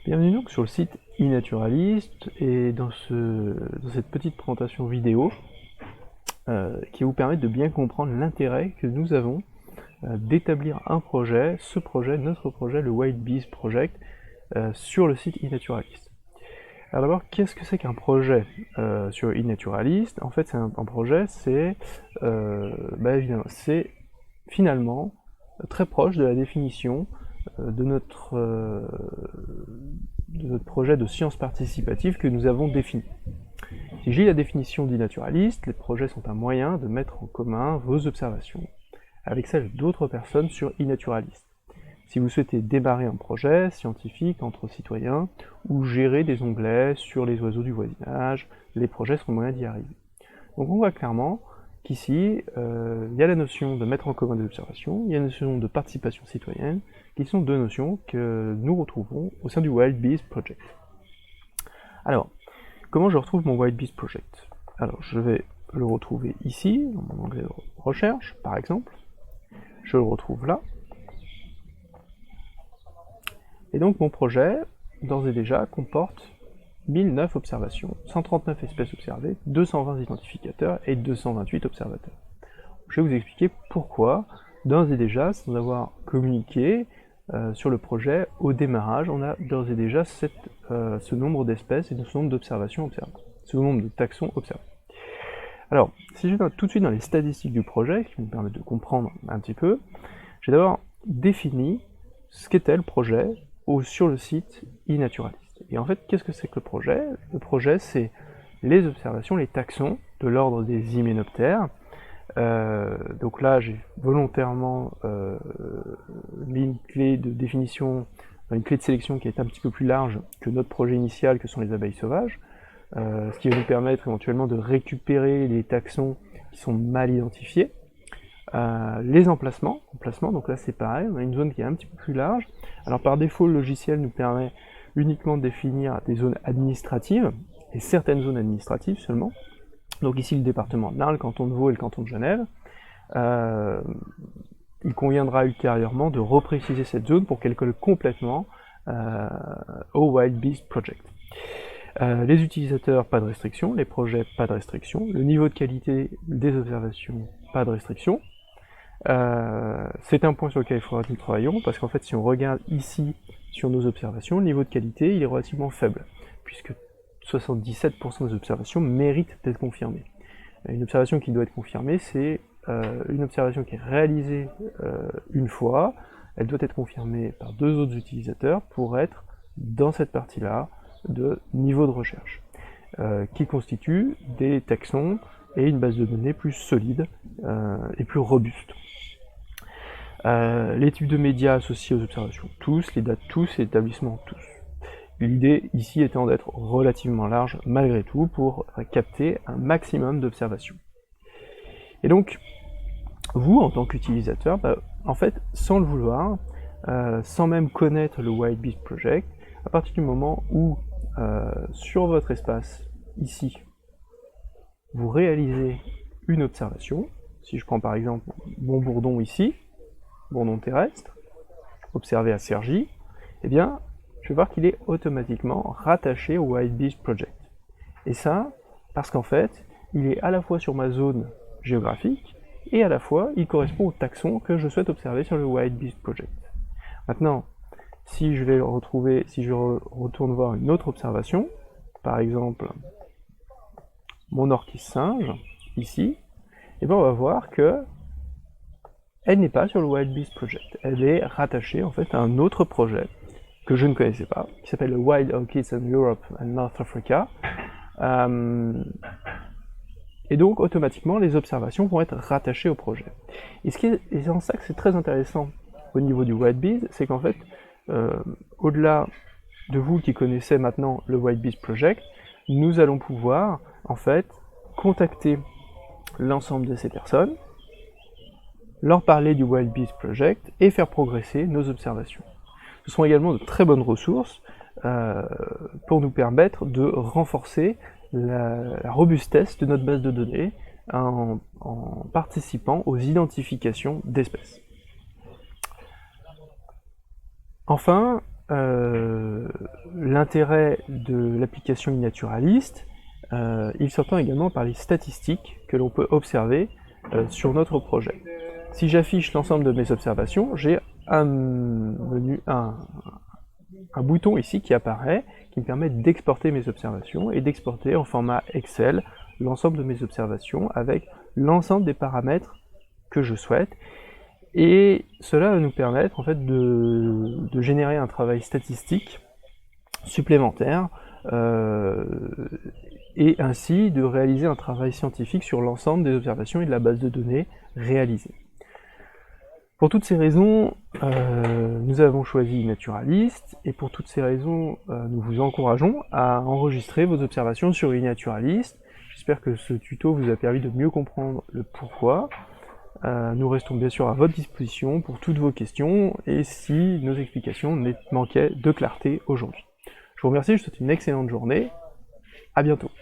Bienvenue donc sur le site iNaturalist et dans cette petite présentation vidéo qui va vous permettre de bien comprendre l'intérêt que nous avons d'établir un projet, notre projet, le Wild Bees Project, sur le site iNaturalist. Alors d'abord, qu'est-ce que c'est qu'un projet sur iNaturalist? En fait, c'est un projet, c'est évidemment, c'est finalement très proche de la définition de notre projet de sciences participatives que nous avons défini. Si j'ai la définition d'iNaturalist, les projets sont un moyen de mettre en commun vos observations avec celles d'autres personnes sur iNaturalist. Si vous souhaitez démarrer un projet scientifique entre citoyens ou gérer des onglets sur les oiseaux du voisinage, les projets sont moyens d'y arriver. Donc on voit clairement qu'ici, il y a la notion de mettre en commun des observations, il y a la notion de participation citoyenne, qui sont deux notions que nous retrouvons au sein du Wild Bees Project. Alors, comment je retrouve mon Wild Bees Project? Alors, je vais le retrouver ici, dans mon onglet de recherche, par exemple. Je le retrouve là. Et donc mon projet, d'ores et déjà, comporte 1009 observations, 139 espèces observées, 220 identificateurs et 228 observateurs. Je vais vous expliquer pourquoi, d'ores et déjà, sans avoir communiqué sur le projet, au démarrage, on a d'ores et déjà ce nombre d'espèces et ce nombre d'observations observées, ce nombre de taxons observés. Alors, si je vais tout de suite dans les statistiques du projet, qui vont me permettre de comprendre un petit peu, j'ai d'abord défini ce qu'était le projet sur le site iNaturalist. Et en fait, qu'est-ce que c'est que le projet? Le projet, c'est les observations, les taxons de l'ordre des hyménoptères. Donc là, j'ai volontairement mis une clé de définition, une clé de sélection qui est un petit peu plus large que notre projet initial, que sont les abeilles sauvages, ce qui va nous permettre éventuellement de récupérer les taxons qui sont mal identifiés. Les emplacements, donc là c'est pareil, on a une zone qui est un petit peu plus large. Alors par défaut, le logiciel nous permet uniquement de définir des zones administratives, et certaines zones administratives seulement. Donc ici le département de l'Arles, le canton de Vaud et le canton de Genève. Il conviendra ultérieurement de repréciser cette zone pour qu'elle colle complètement au Wild Bees Project. Les utilisateurs, pas de restriction, les projets, pas de restriction, le niveau de qualité des observations, pas de restriction. C'est un point sur lequel il faudra que nous travaillions, parce qu'en fait si on regarde ici sur nos observations, le niveau de qualité il est relativement faible, puisque 77% des observations méritent d'être confirmées. Une observation qui doit être confirmée, c'est une observation qui est réalisée une fois, elle doit être confirmée par deux autres utilisateurs pour être dans cette partie-là de niveau de recherche, qui constitue des taxons et une base de données plus solide et plus robuste. Les types de médias associés aux observations, tous, les dates, tous, et établissements, tous. L'idée ici étant d'être relativement large malgré tout pour capter un maximum d'observations. Et donc, vous, en tant qu'utilisateur, en fait, sans le vouloir, sans même connaître le Wild Bees Project, à partir du moment où, sur votre espace, ici, vous réalisez une observation, si je prends par exemple mon bourdon ici, bourdon terrestre, observé à Cergy, eh bien, je vais voir qu'il est automatiquement rattaché au Wild Bees Project. Et ça, parce qu'en fait, il est à la fois sur ma zone géographique, et à la fois, il correspond au taxon que je souhaite observer sur le Wild Bees Project. Maintenant, si je vais le retrouver, si je retourne voir une autre observation, par exemple, mon orchis singe, ici, et bien on va voir que elle n'est pas sur le Wild Bees Project. Elle est rattachée en fait à un autre projet que je ne connaissais pas, qui s'appelle le Wild Orchids in Europe and North Africa. Et donc automatiquement les observations vont être rattachées au projet. Et c'est en ça que c'est très intéressant au niveau du Wild Bees, c'est qu'en fait, au-delà de vous qui connaissez maintenant le Wild Bees Project, nous allons pouvoir en fait contacter l'ensemble de ces personnes, leur parler du Wild Bees Project et faire progresser nos observations. Ce sont également de très bonnes ressources pour nous permettre de renforcer la robustesse de notre base de données en participant aux identifications d'espèces. Enfin, l'intérêt de l'application iNaturalist, il s'entend également par les statistiques que l'on peut observer sur notre projet. Si j'affiche l'ensemble de mes observations, j'ai un bouton ici qui apparaît, qui me permet d'exporter mes observations et d'exporter en format Excel l'ensemble de mes observations avec l'ensemble des paramètres que je souhaite. Et cela va nous permettre en fait de générer un travail statistique supplémentaire et ainsi de réaliser un travail scientifique sur l'ensemble des observations et de la base de données réalisée. Pour toutes ces raisons, nous avons choisi iNaturalist, et pour toutes ces raisons, nous vous encourageons à enregistrer vos observations sur iNaturalist. J'espère que ce tuto vous a permis de mieux comprendre le pourquoi. Nous restons bien sûr à votre disposition pour toutes vos questions, et si nos explications manquaient de clarté aujourd'hui. Je vous remercie, je vous souhaite une excellente journée, à bientôt.